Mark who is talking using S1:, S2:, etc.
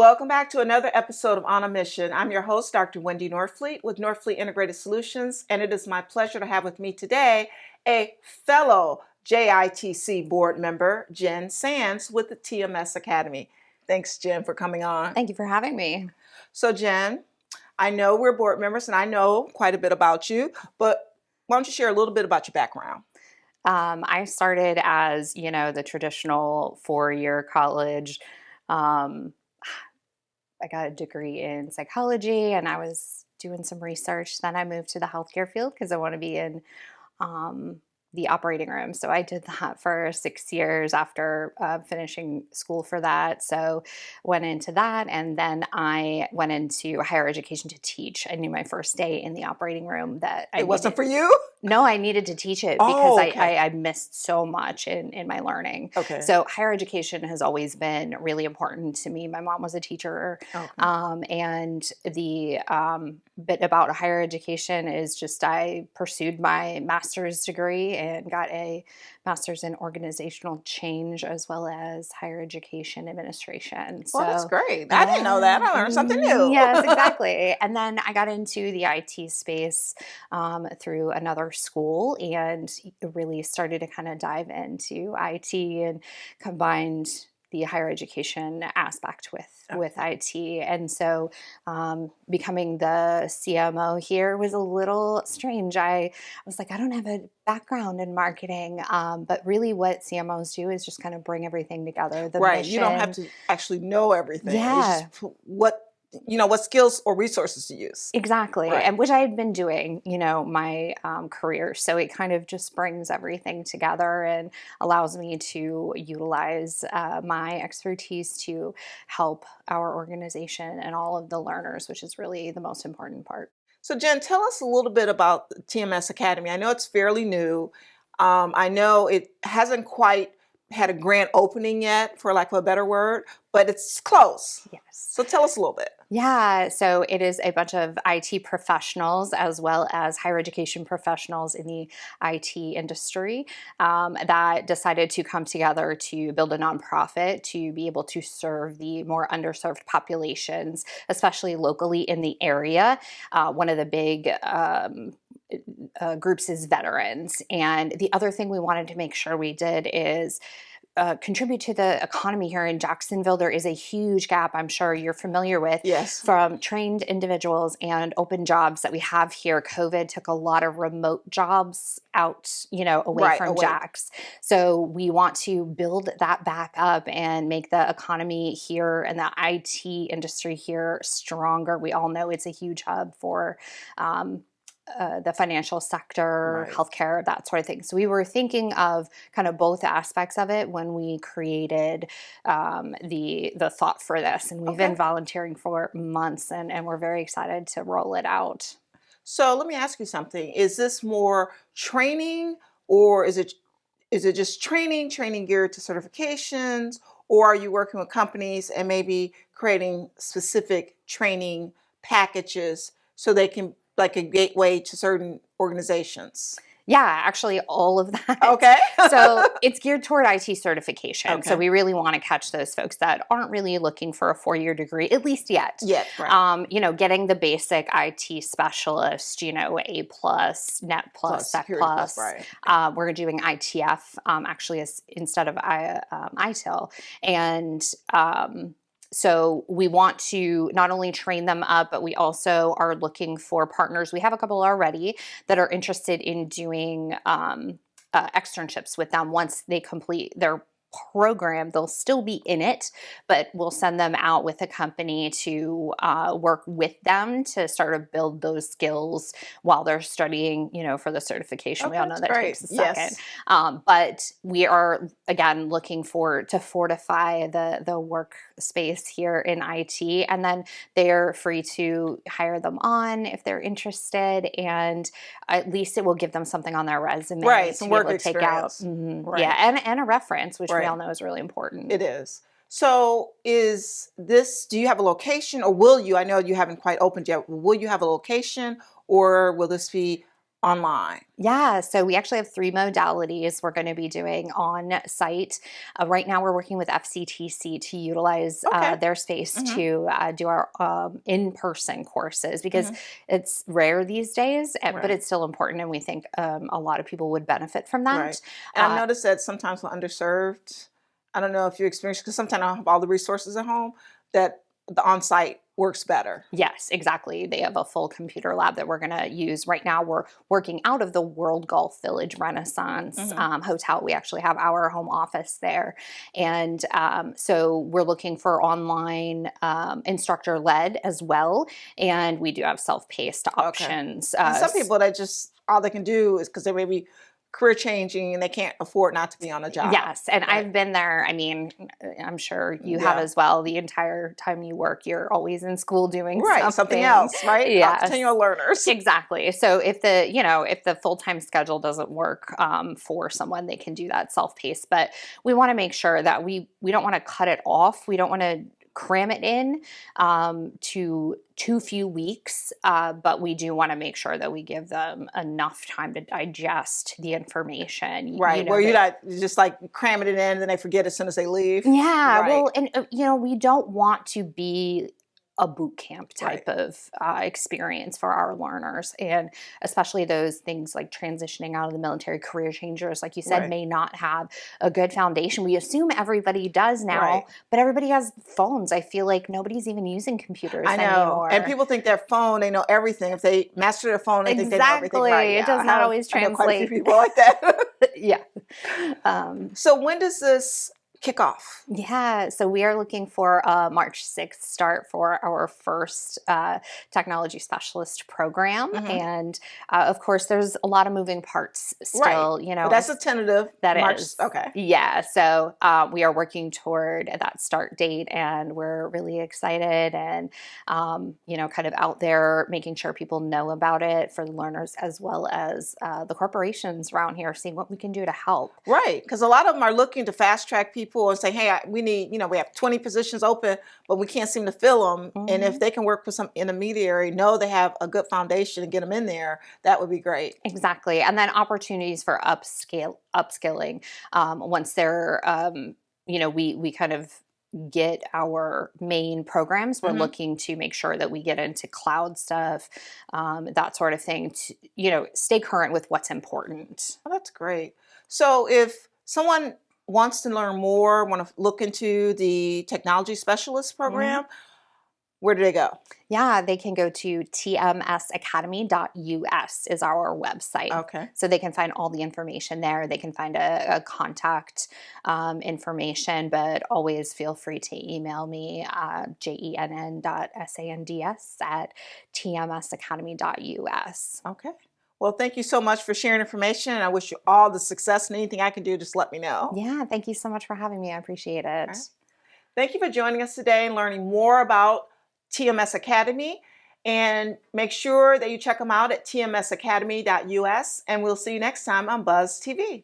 S1: Welcome back to another episode of On a Mission. I'm your host, Dr. Wendy Norfleet with Norfleet Integrated Solutions, and it is my pleasure to have with me today a fellow JITC board member, Jenn Sands with the TMS Academy. Thanks, Jenn, for coming on.
S2: Thank you for having me.
S1: So, Jenn, I know we're board members and I know quite a bit about you, but why don't you share a little bit about your background?
S2: I started as, the traditional four-year college. I got a degree in psychology and I was doing some research. Then I moved to the healthcare field because I want to be in the operating room. So I did that for 6 years after finishing school for that. So went into that, and then I went into higher education to teach. I knew my first day in the operating room that
S1: it wasn't for you?
S2: No, I needed to teach it because I missed so much in my learning.
S1: Okay.
S2: So higher education has always been really important to me. My mom was a teacher. And the bit about higher education is just I pursued my master's degree and got a master's in organizational change as well as higher education administration.
S1: Well, that's great. I didn't know that. I learned something new.
S2: Yes, exactly. And then I got into the IT space through another school and really started to kind of dive into IT and combined the higher education aspect with IT. And so becoming the CMO here was a little strange. I was like, I don't have a background in marketing, but really what CMOs do is just kind of bring everything together. The
S1: right.
S2: mission.
S1: You don't have to actually know everything.
S2: Yeah.
S1: It's just what skills or resources to use.
S2: Exactly.
S1: Right.
S2: And which I had been doing, my career. So it kind of just brings everything together and allows me to utilize my expertise to help our organization and all of the learners, which is really the most important part.
S1: So Jenn, tell us a little bit about the TMS Academy. I know it's fairly new. I know it hasn't quite had a grand opening yet, for lack of a better word, but it's close.
S2: Yes.
S1: So tell us a little bit.
S2: Yeah, so it is a bunch of IT professionals as well as higher education professionals in the IT industry that decided to come together to build a nonprofit to be able to serve the more underserved populations, especially locally in the area. One of the big groups is veterans. And the other thing we wanted to make sure we did is contribute to the economy here in Jacksonville. There is a huge gap, I'm sure you're familiar with,
S1: yes,
S2: from trained individuals and open jobs that we have here. COVID took a lot of remote jobs out, away from Jax. So we want to build that back up and make the economy here and the IT industry here stronger. We all know it's a huge hub for the financial sector,
S1: right,
S2: healthcare, that sort of thing. So we were thinking of kind of both aspects of it when we created the thought for this. And we've been volunteering for months and we're very excited to roll it out.
S1: So let me ask you something. Is this more training, or is it just training geared to certifications, or are you working with companies and maybe creating specific training packages so they can like a gateway to certain organizations?
S2: Yeah, actually all of that.
S1: Okay.
S2: So it's geared toward IT certification.
S1: Okay.
S2: So we really want to catch those folks that aren't really looking for a 4-year degree, at least yet.
S1: Yeah, right.
S2: Getting the basic IT specialist, A plus, Net plus, Sec plus.
S1: Right.
S2: We're doing ITF actually instead of ITIL. And so we want to not only train them up, but we also are looking for partners. We have a couple already that are interested in doing externships with them. Once they complete their program, they'll still be in it, but we'll send them out with a company to work with them to sort of build those skills while they're studying, for the certification.
S1: Okay,
S2: we all know that takes a second.
S1: Yes.
S2: But we are, again, looking to fortify the workspace here in IT, and then they're free to hire them on if they're interested, and at least it will give them something on their resume,
S1: right?
S2: Some work experience.
S1: Right.
S2: Yeah, and a reference, which
S1: right.
S2: we all know is really important.
S1: It is. So do you have a location, or will you? I know you haven't quite opened yet. Will you have a location, or will this be online?
S2: Yeah, so we actually have 3 modalities we're going to be doing on site. Right now, we're working with FCTC to utilize
S1: Okay.
S2: their space to do our in-person courses because
S1: Hmm.
S2: it's rare these days, but
S1: Right.
S2: it's still important, and we think a lot of people would benefit from
S1: Right.
S2: that.
S1: And I've noticed that sometimes we're underserved. I don't know if you experience, because sometimes I don't have all the resources at home, that the on-site works better.
S2: Yes, exactly. They have a full computer lab that we're going to use. Right now, we're working out of the World Golf Village Renaissance
S1: Hmm.
S2: Hotel. We actually have our home office there. And so we're looking for online instructor led as well. And we do have self paced
S1: Okay.
S2: options.
S1: And some people that just all they can do is because they may be career changing and they can't afford not to be on a job.
S2: Yes, and
S1: Right.
S2: I've been there. I mean, I'm sure you have
S1: Yeah.
S2: as well. The entire time you work, you're always in school doing
S1: Right. Something
S2: something.
S1: else, right?
S2: Yes.
S1: Continual learners.
S2: Exactly. So if the full-time schedule doesn't work for someone, they can do that self-paced. But we want to make sure that we don't want to cut it off. We don't want to cram it in to too few weeks, but we do want to make sure that we give them enough time to digest the information.
S1: Right. Where you're not just like cramming it in and then they forget as soon as they leave.
S2: Yeah,
S1: Right.
S2: well, and we don't want to be a boot camp
S1: Right.
S2: type of experience for our learners, and especially those things like transitioning out of the military, career changers, like you said,
S1: Right.
S2: may not have a good foundation. We assume everybody does now,
S1: Right.
S2: but everybody has phones. I feel like nobody's even using computers
S1: I know. And
S2: anymore.
S1: people think their phone, they know everything. If they master their phone, they think they know everything.
S2: Exactly,
S1: Right.
S2: it
S1: Yeah.
S2: does not always
S1: I know quite a few
S2: translate.
S1: people like that.
S2: Yeah. Um,
S1: So when does this kick off?
S2: Yeah, so we are looking for a March 6th start for our first technology specialist program.
S1: Hmm.
S2: And of course, there's a lot of moving parts
S1: Right.
S2: still,
S1: But that's a tentative
S2: that
S1: March.
S2: is.
S1: Okay.
S2: Yeah, so we are working toward that start date, and we're really excited and, kind of out there making sure people know about it for the learners as well as the corporations around here, seeing what we can do to help.
S1: Right. Because a lot of them are looking to fast track people and say, hey, we need, we have 20 positions open, but we can't seem to fill them. And if
S2: Mhm.
S1: they can work with some intermediary, know they have a good foundation and get them in there, that would be great.
S2: Exactly. And then opportunities for upskilling once they're, we kind of get our main programs. We're
S1: Hmm.
S2: looking to make sure that we get into cloud stuff, that sort of thing, to, stay current with what's important.
S1: Oh, that's great. So if someone wants to learn more, want to look into the technology specialist program, where do they go?
S2: Yeah, they can go to tmsacademy.us is our website.
S1: Okay.
S2: So they can find all the information there. They can find a contact information, but always feel free to email me, jenn.sands@tmsacademy.us.
S1: Okay. Well, thank you so much for sharing information. And I wish you all the success, and anything I can do, just let me know.
S2: Yeah, thank you so much for having me. I appreciate it.
S1: Okay. Thank you for joining us today and learning more about TMS Academy. And make sure that you check them out at tmsacademy.us. And we'll see you next time on Buzz TV.